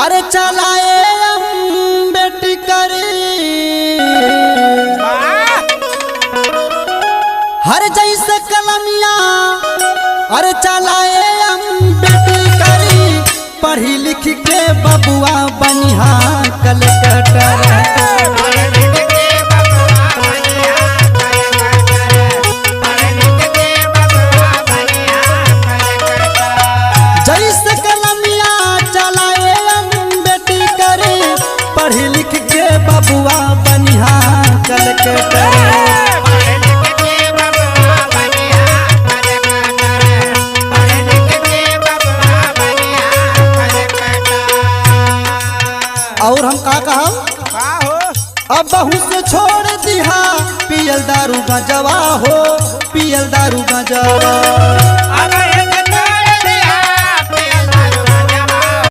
अरे चलाए अम्बेडकर हर जैसे कलमिया। अरे चलाए अम्बेडकर पढ़ी लिख के बबुआ बनिहा कलेक्टर। जैसे कलमिया चलाए अम्बेडकर पढ़ी लिख के बबुआ बनिहा कलेक्टर। और हम का कहब अब बहू से छोड़ दिहा पियल दारू गजवा हो पियल दारू गजवा।